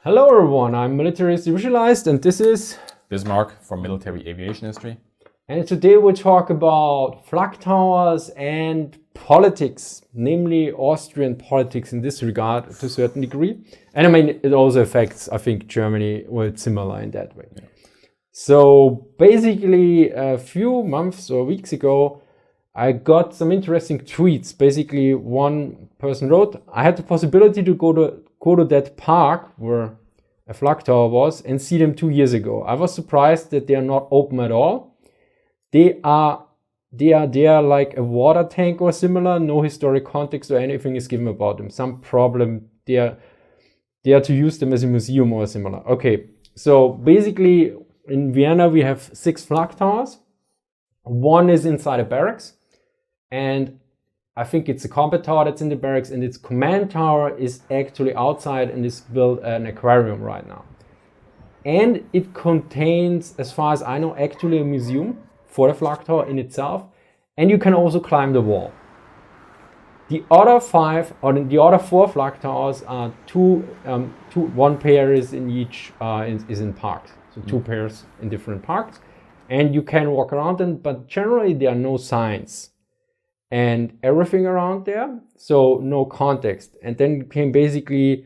Hello everyone, I'm Militarist Visualized and this is Bismarck from Military Aviation History. And today we'll talk about Flak Towers and politics, namely Austrian politics in this regard to a certain degree. And I mean, it also affects, I think, Germany, well, it's similar in that way. Yeah. So basically a few months or weeks ago, I got some interesting tweets. Basically, one person wrote, I had the possibility to go to that park where a Flak Tower was and see them 2 years ago. I was surprised that they are not open at all. They are there like a water tank or similar. No historic context or anything is given about them. Some problem they are to use them as a museum or similar. Okay, so basically in Vienna we have 6 Flak Towers. One is inside a barracks, and I think it's a combat tower that's in the barracks, and its command tower is actually outside and is built an aquarium right now. And it contains, as far as I know, actually a museum for the Flak Tower in itself, and you can also climb the wall. The other 5 or the other 4 Flak Towers are one pair is in each is in parks, so 2 pairs in different parks, and you can walk around them, but generally there are no signs and everything around there, so no context. And then came basically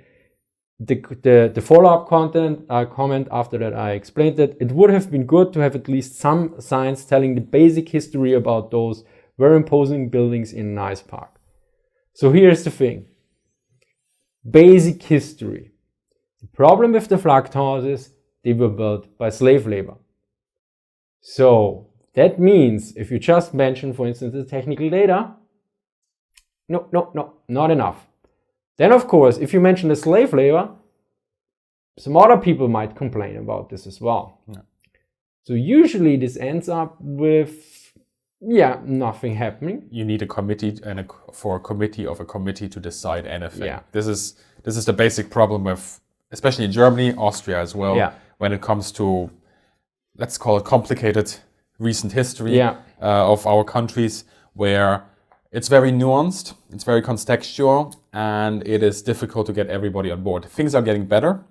the follow-up comment after that. I explained that it would have been good to have at least some signs telling the basic history about those very imposing buildings in a nice park. So here's the thing. Basic history. The problem with the Flak Towers is they were built by slave labor. So that means if you just mention, for instance, the technical data, no, not enough. Then, of course, if you mention the slave labor, some other people might complain about this as well. Yeah. So usually this ends up with, nothing happening. You need a committee for a committee to decide anything. Yeah. This is the basic problem with, especially in Germany, Austria as well, when it comes to, let's call it complicated recent history of our countries, where it's very nuanced, it's very contextual, and it is difficult to get everybody on board. Things are getting better,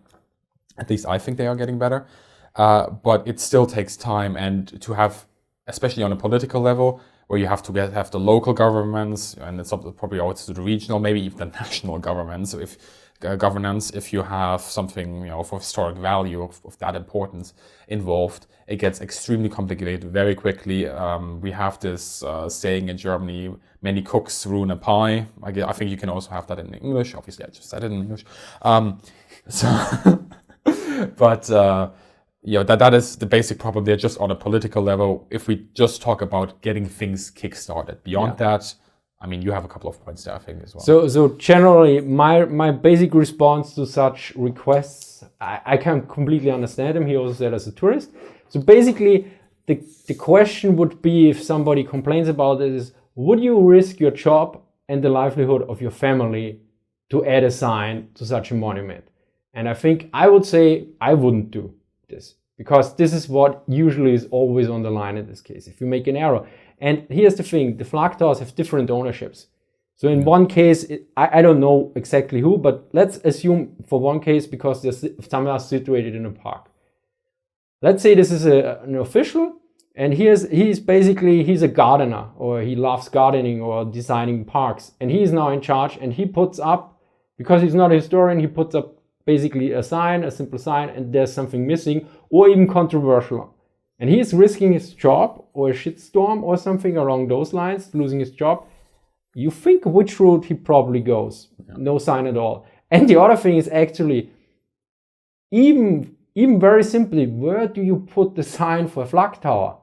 at least I think they are getting better, but it still takes time, and to have, especially on a political level, where you have to have the local governments, and it's probably also the regional, maybe even the national governments, if you have something of historic value of that importance involved, it gets extremely complicated very quickly. We have this saying in Germany, many cooks ruin a pie. I think you can also have that in English. Obviously, I just said it in English. That is the basic problem there, just on a political level. If we just talk about getting things kick-started, beyond that, I mean, you have a couple of points there, I think, as well. So generally, my basic response to such requests, I can completely understand him. He also said as a tourist. So basically, the question would be, if somebody complains about it, is, would you risk your job and the livelihood of your family to add a sign to such a monument? And I think I would say I wouldn't do this, because this is what usually is always on the line in this case. If you make an error. And here's the thing, the Flak Towers have different ownerships. So in one case, I don't know exactly who, but let's assume for one case, because some are situated in a park. Let's say this is an official, and he's a gardener, or he loves gardening or designing parks. And he is now in charge, and he puts up, because he's not a historian, he puts up basically a simple sign, and there's something missing or even controversial. And he's risking his job or a shitstorm or something along those lines, losing his job. You think which route he probably goes. Yeah. No sign at all. And the other thing is actually, even very simply, where do you put the sign for a Flak Tower?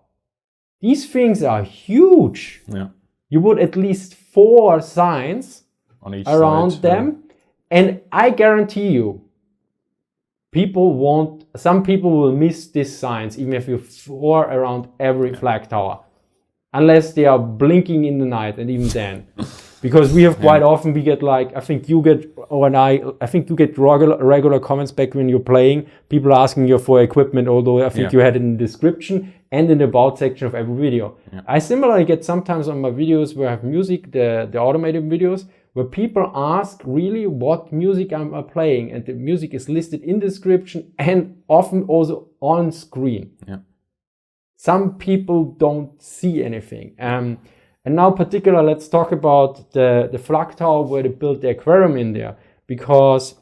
These things are huge. Yeah. You would at least 4 signs on each around side, them. And I guarantee you, some people will miss these signs, even if you 4 around every Flak Tower, unless they are blinking in the night, and even then, because we have quite often, we get I think you get regular comments back when you're playing, people asking you for equipment, although I think you had it in the description and in the about section of every video. Yeah. I similarly get sometimes on my videos where I have music, the automated videos, where people ask really what music am I playing, and the music is listed in the description and often also on screen. Yeah. Some people don't see anything. And now particular, let's talk about the Flak Tower where they built the aquarium in there, because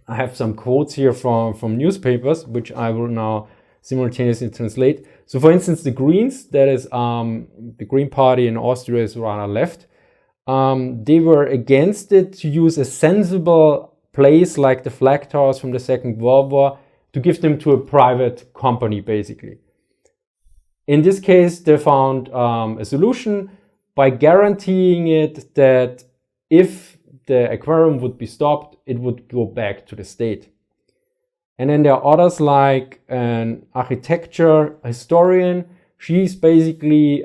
I have some quotes here from newspapers, which I will now simultaneously translate. So for instance, the Greens, that is the Green Party in Austria is rather left. They were against it to use a sensible place like the Flak Towers from the Second World War to give them to a private company, basically. In this case, they found a solution by guaranteeing it that if the aquarium would be stopped, it would go back to the state. And then there are others like an architecture historian. She's basically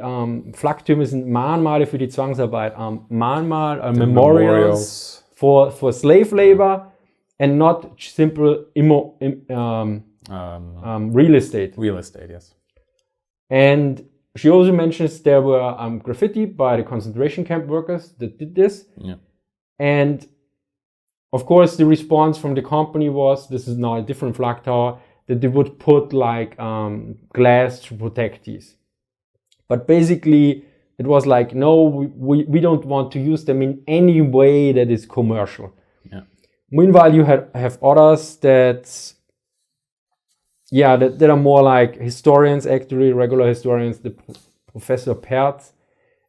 Flaktürme sind Mahnmale für die Zwangsarbeit. Mahnmal, memorials for slave labor, and not simple real estate. Real estate, yes. And she also mentions there were graffiti by the concentration camp workers that did this. Yeah. And of course, the response from the company was, this is now a different Flak Tower, that they would put like glass to protect these. But basically, it was like, no, we don't want to use them in any way that is commercial. Yeah. Meanwhile, you have others that are more like historians, actually, regular historians, the Professor Pertz.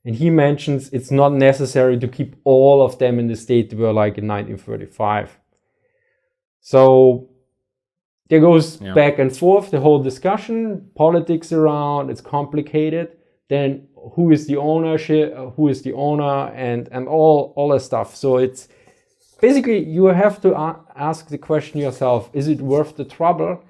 And he mentions it's not necessary to keep all of them in the state they were like in 1935. So there goes back and forth the whole discussion, politics around, it's complicated. Then who is the ownership, who is the owner, and all that stuff. So it's basically you have to ask the question yourself, is it worth the trouble?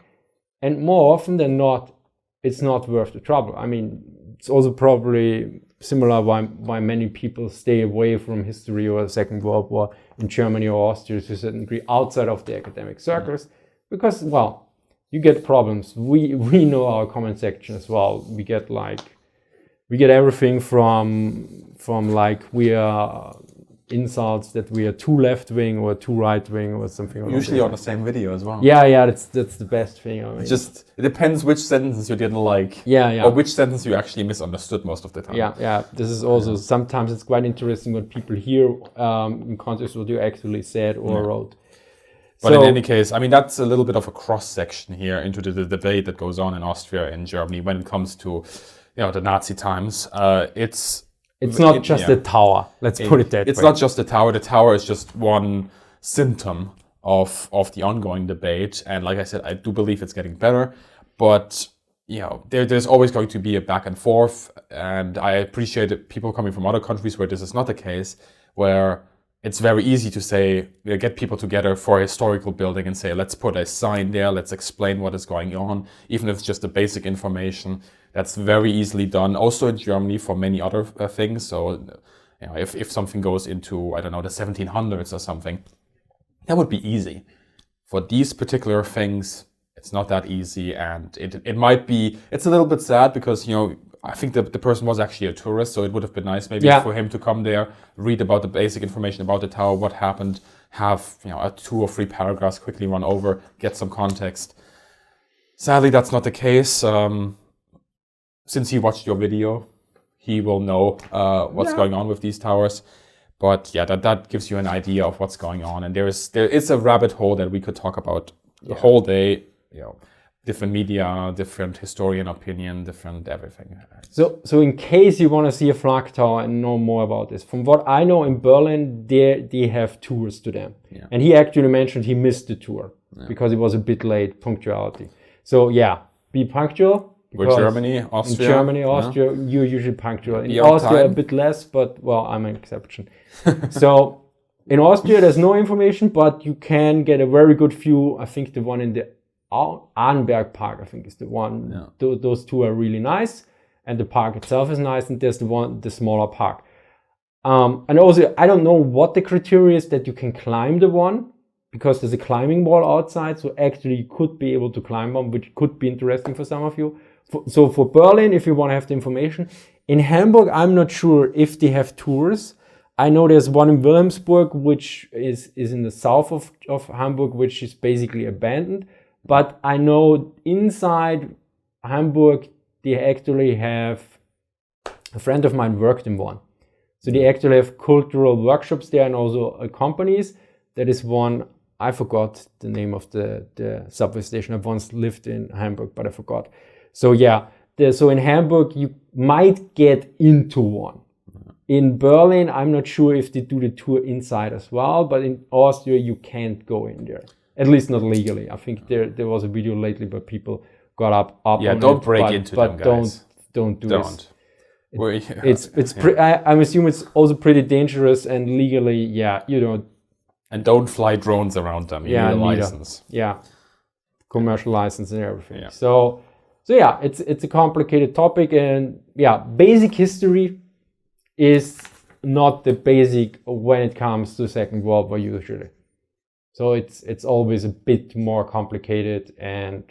And more often than not, it's not worth the trouble. I mean, it's also probably similar why many people stay away from history or the Second World War in Germany or Austria to a certain degree outside of the academic circles, because, well, you get problems. We know our comment section as well. We get everything from like we are insults that we are too left-wing or too right-wing or something. Usually on the same video as well. Yeah, that's the best thing. I mean, it depends which sentence you didn't like. Yeah. Or which sentence you actually misunderstood most of the time. Yeah. This is also sometimes it's quite interesting what people hear in context what you actually said or wrote. But in any case, I mean, that's a little bit of a cross-section here into the debate that goes on in Austria and Germany when it comes to, the Nazi times. It's not just a tower. Let's put it that way. It's not just a tower. The tower is just one symptom of the ongoing debate. And like I said, I do believe it's getting better. But there's always going to be a back and forth. And I appreciate that people coming from other countries where this is not the case, where it's very easy to say, get people together for a historical building and say, let's put a sign there, let's explain what is going on, even if it's just the basic information. That's very easily done. Also in Germany for many other things. So, if something goes into, I don't know, the 1700s or something, that would be easy. For these particular things, it's not that easy, and it might be. It's a little bit sad because I think the person was actually a tourist, so it would have been nice maybe for him to come there, read about the basic information about the tower, what happened, have a 2 or 3 paragraphs quickly run over, get some context. Sadly, that's not the case. Since he watched your video, he will know what's going on with these towers. But that gives you an idea of what's going on. And there is a rabbit hole that we could talk about the whole day. Different media, different historian opinion, different everything. So in case you want to see a Flak Tower and know more about this, from what I know in Berlin, they have tours to them. Yeah. And he actually mentioned he missed the tour because it was a bit late, punctuality. So be punctual. With Germany, Austria. In Germany, Austria, you're usually punctual. In Austria, a bit less, but, well, I'm an exception. So, in Austria, there's no information, but you can get a very good view. I think the one in the Arnberg Park, I think, is the one. Yeah. Those two are really nice, and the park itself is nice, and there's the smaller park. And also, I don't know what the criteria is that you can climb the one, because there's a climbing wall outside, so actually you could be able to climb one, which could be interesting for some of you. So for Berlin, if you want to have the information. In Hamburg, I'm not sure if they have tours. I know there's one in Wilhelmsburg, which is in the south of Hamburg, which is basically abandoned. But I know inside Hamburg, they actually have, a friend of mine worked in one. So they actually have cultural workshops there and also companies. That is one, I forgot the name of the subway station. I once lived in Hamburg, but I forgot. So yeah, so in Hamburg, you might get into one. In Berlin, I'm not sure if they do the tour inside as well, but in Austria, you can't go in there. At least not legally. I think there was a video lately where people got up yeah, on don't it, break into them, guys. Don't do this. It's I'm assuming it's also pretty dangerous and legally, yeah, you know. And don't fly drones around them. You need a license. Yeah, commercial license and everything. Yeah. So yeah, it's a complicated topic, and yeah, basic history is not the basic when it comes to Second World War usually. So it's always a bit more complicated, and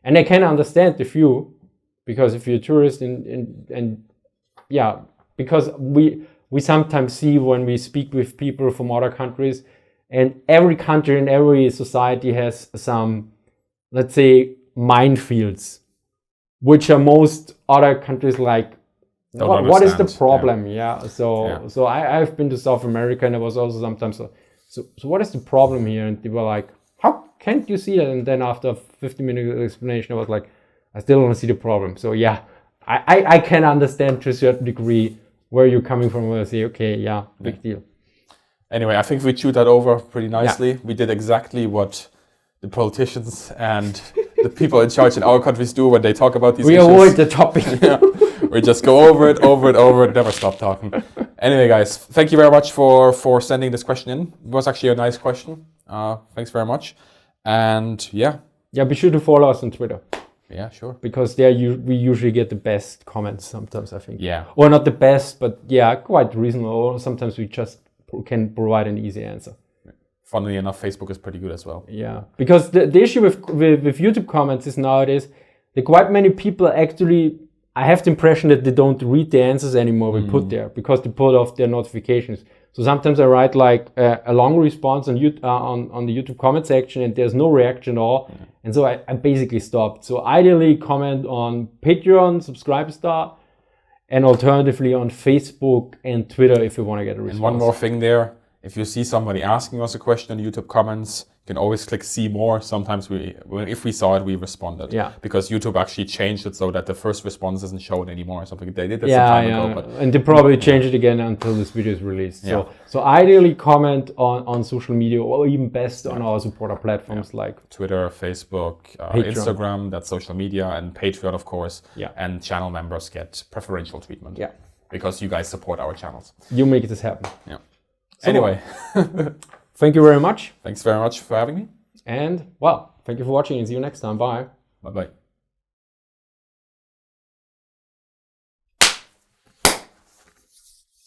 I can understand the view, because if you're a tourist and yeah, because we sometimes see when we speak with people from other countries, and every country and every society has some, let's say, minefields, which are most other countries like, what is the problem? Yeah. So I've been to South America, and I was also sometimes so what is the problem here? And they were like, how can't you see that? And then after a 50-minute explanation, I was like, I still don't see the problem. So yeah, I can understand to a certain degree where you're coming from, where I say, okay, yeah, big deal. Anyway, I think we chewed that over pretty nicely. Yeah. We did exactly what the politicians and the people in charge in our countries do when they talk about these issues. We avoid the topic. Yeah. We just go over it, never stop talking. Anyway, guys, thank you very much for sending this question in. It was actually a nice question. Thanks very much. And yeah, be sure to follow us on Twitter. Yeah, sure. Because there we usually get the best comments sometimes, I think. Yeah. Or not the best, but yeah, quite reasonable. Sometimes we just can provide an easy answer. Funnily enough, Facebook is pretty good as well. Yeah, because the issue with YouTube comments is nowadays that quite many people actually, I have the impression that they don't read the answers anymore we put there, because they put off their notifications. So sometimes I write like a long response on the YouTube comment section, and there's no reaction at all. Yeah. And so I basically stopped. So ideally comment on Patreon, subscribe star, and alternatively on Facebook and Twitter if you want to get a response. And one more thing there, if you see somebody asking us a question in YouTube comments, you can always click see more. Sometimes if we saw it, we responded. Yeah. Because YouTube actually changed it so that the first response isn't shown anymore or something. They did that some time ago. But and they probably change it again until this video is released. Yeah. So ideally comment on social media, or even best on our supporter platforms like Twitter, Facebook, Instagram, that's social media, and Patreon, of course. Yeah. And channel members get preferential treatment. Yeah. Because you guys support our channels. You make this happen. Yeah. So anyway. Thank you very much. Thanks very much for having me. And, well, thank you for watching, and see you next time. Bye. Bye-bye.